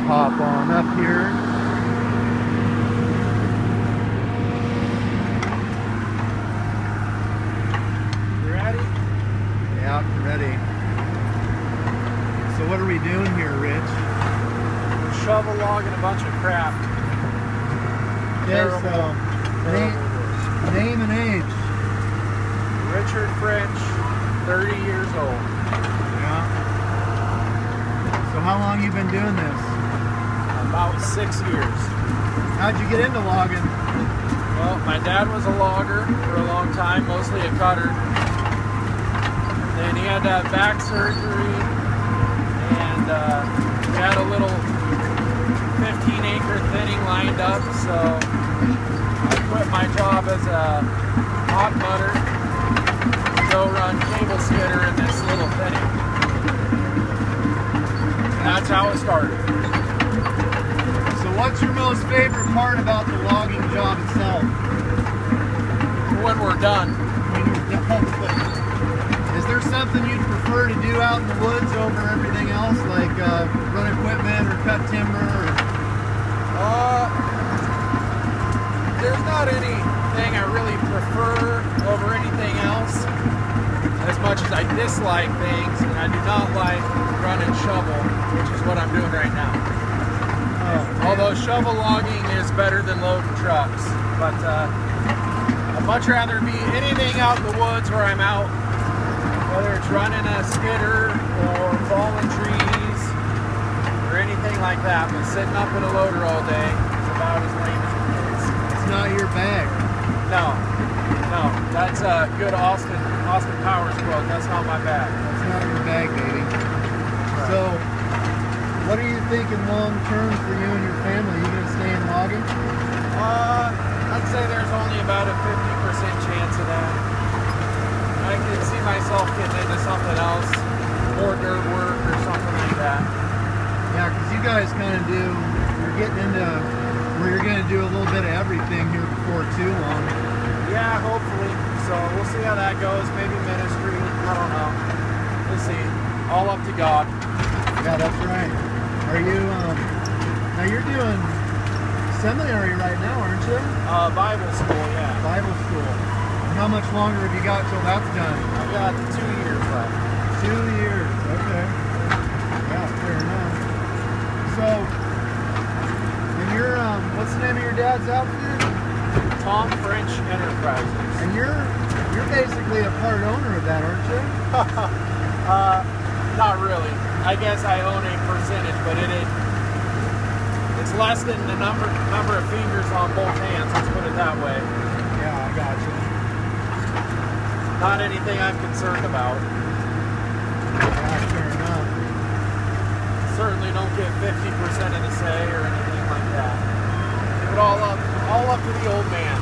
hop on up here. You ready? Yeah, I'm ready. So what are we doing here, Rich? We're shovel logging a bunch of crap. Okay, so name and age. Richard French, 30 years old. Yeah. So how long you been doing this? About 6 years. How'd you get into logging? Well, my dad was a logger for a long time, mostly a cutter. Then he had to have back surgery, and we had a little 15-acre thinning lined up, so I quit my job as a hot mudder to go run cable skidder in this little thinning. And that's how it started. So what's your most favorite part about the logging job itself? When we're done. When you're done. Is there something you'd prefer to do out in the woods over everything else, like run equipment or cut timber? There's not anything I really prefer over anything else, as much as I dislike things, and I do not like run and shovel, which is what I'm doing right now. Although shovel logging is better than loading trucks, but I'd much rather be anything out in the woods where I'm out, whether it's running a skidder or falling trees or anything like that. But sitting up in a loader all day is about as lame as it gets. It's not your bag. No, that's a good Austin Powers quote. That's not my bag. It's not your bag, baby. Right. So, what are you thinking long term for you and your family? Are you going to stay in logging? I'd say there's only about a 50% chance of that. I can see myself getting into something else, more dirt work or something like that. Yeah, because you guys kind of you're getting into where you're going to do a little bit of everything here before too long. Yeah, hopefully. So we'll see how that goes. Maybe ministry. I don't know. We'll see. All up to God. Yeah, that's right. Are you, now you're doing seminary right now, aren't you? Bible school, yeah. Bible school. And how much longer have you got till that's done? I've got 2 years left. 2 years, okay. Yeah, fair enough. So, and you're, what's the name of your dad's outfit? Tom French Enterprises. And you're basically a part owner of that, aren't you? Not really. I guess I own a percentage, but it's less than the number of fingers on both hands. Let's put it that way. Yeah, I got you. Not anything I'm concerned about. Yeah, fair enough. Certainly don't get 50% of the say or anything like that. Give it all up to the old man.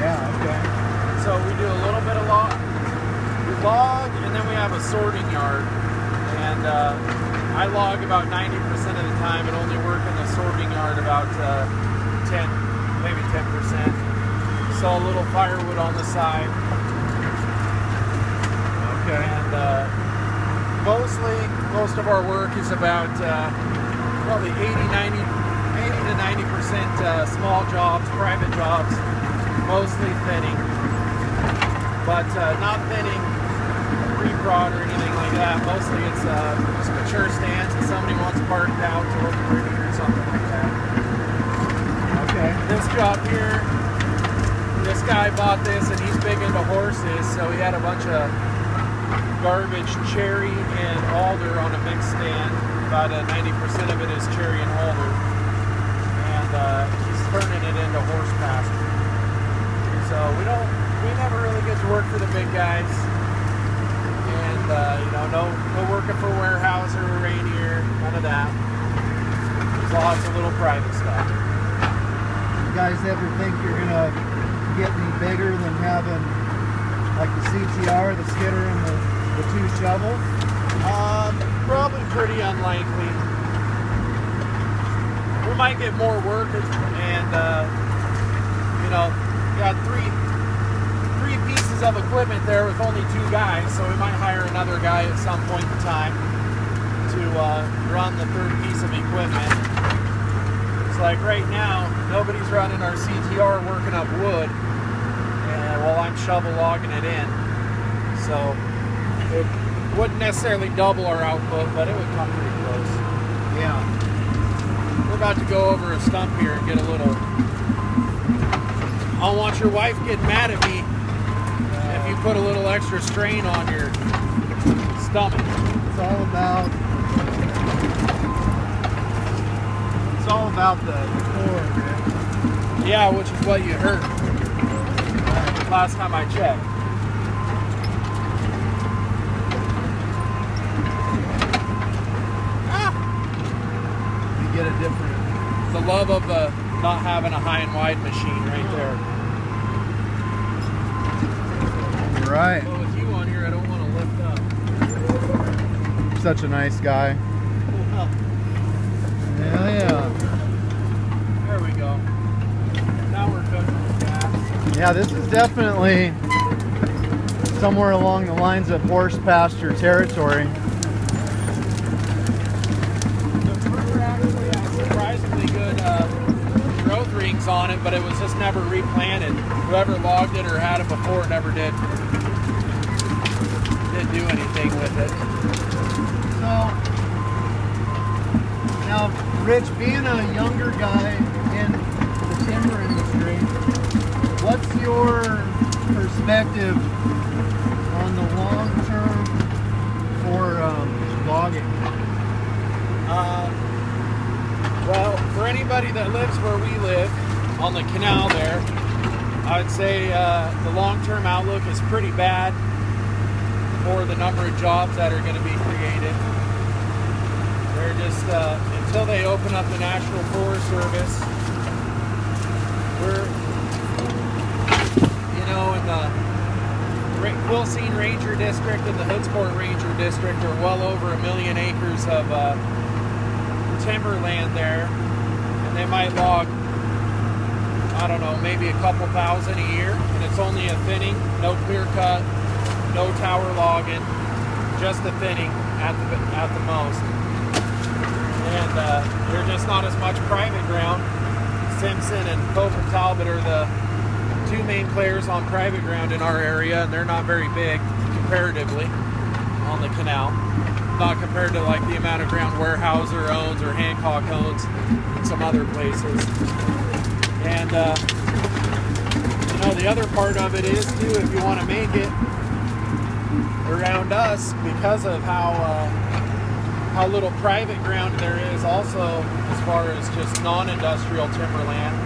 Yeah, okay. So we do a little bit of log, and then we have a sorting yard. And I log about 90% of the time and only work in the sorting yard about 10%. So a little firewood on the side. Okay. And most of our work is about probably 80 to 90% small jobs, private jobs, mostly thinning. But not thinning reprod or anything like that. Mostly it's just mature stands and somebody wants parked out to look pretty or something like that. Okay. This job here, this guy bought this and he's big into horses, so he had a bunch of garbage cherry and alder on a mixed stand. About 90% of it is cherry and alder. And he's turning it into horse pasture. So we never really get to work for the big guys. No working for Warehouse or Rainier, none of that. There's lots of little private stuff. You guys ever think you're gonna get any bigger than having like the CTR, the skidder, and the 2 shovels? Probably pretty unlikely. We might get more work and got three pieces of equipment there with only 2 guys, so we might hire another guy at some point in time to run the third piece of equipment. It's like right now, nobody's running our CTR working up wood, and while I'm shovel logging it in. So it wouldn't necessarily double our output, but it would come pretty close. Yeah. We're about to go over a stump here and get a little. I don't want your wife getting mad at me if you put a little extra strain on your stomach. It's all about the core, Rick. Yeah, which is what you heard last time I checked. You get a different. The love of not having a high and wide machine right there. Right. But with you on here, I don't want to lift up. Such a nice guy. Yeah. There we go. Now we're cooking with gas. Yeah, this is definitely somewhere along the lines of horse pasture territory. The fruit actually has surprisingly good growth rings on it, but it was just never replanted. Whoever logged it or had it before never did do anything with it. So, now, Rich, being a younger guy in the timber industry, what's your perspective on the long term for logging? Well, for anybody that lives where we live, on the canal there, I would say the long-term outlook is pretty bad for the number of jobs that are going to be created. They're just, until they open up the National Forest Service, we're, in the Quilcene Ranger District and the Hoodsport Ranger District are well over 1 million acres of timberland there, and they might log, I don't know, maybe a couple thousand a year, and it's only a thinning, no clear cut, no tower logging, just a thinning at the most. And there's just not as much private ground. Simpson and Pope and Talbot are the two main players on private ground in our area, and they're not very big comparatively on the canal. Not compared to like the amount of ground Weyerhaeuser owns or Hancock owns in some other places. And the other part of it is too, if you want to make it around us, because of how little private ground there is, also as far as just non-industrial timberland,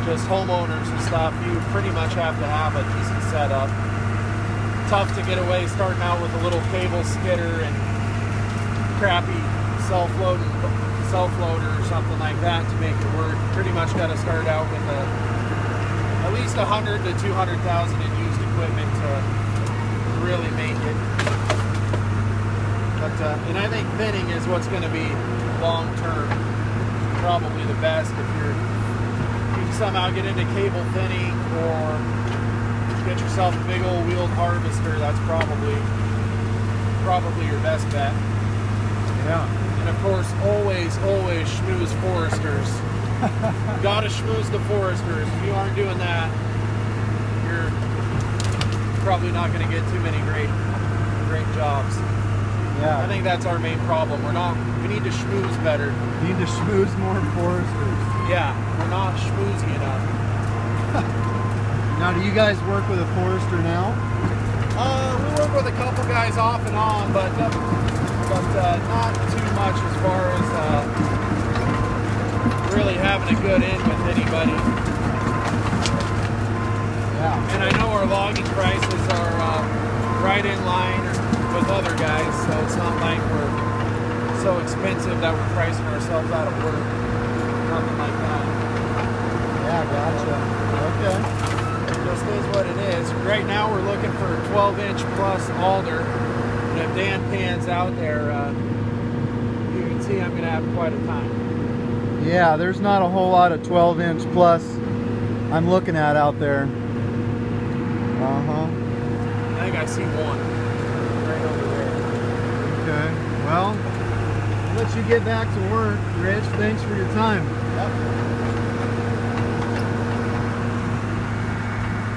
just homeowners and stuff, you pretty much have to have a decent setup. Tough to get away starting out with a little cable skidder and crappy self-loader or something like that to make it work. Pretty much got to start out with at least 100 to 200,000 in used equipment to really make it. But and I think thinning is what's going to be long term probably the best. If you somehow get into cable thinning or get yourself a big old wheeled harvester, that's probably your best bet. Yeah. And of course, always schmooze foresters. Gotta schmooze the foresters. If you aren't doing that, you're probably not going to get too many great jobs. Yeah. I think that's our main problem. We need to schmooze better. You need to schmooze more foresters. Yeah, we're not schmoozy enough. Now, do you guys work with a forester now? We work with a couple guys off and on, but not too much as far as really having a good in with anybody. Yeah. And I know our logging prices are right in line with other guys, so it's not like we're so expensive that we're pricing ourselves out of work. Nothing like that. Yeah, gotcha. Okay. It just is what it is. Right now we're looking for 12-inch plus alder. And if Dan pans out there, you can see I'm going to have quite a time. Yeah, there's not a whole lot of 12-inch plus I'm looking at out there. Uh-huh. I think I see one right over there. Okay. Well, let you get back to work. Rich, thanks for your time. Yep.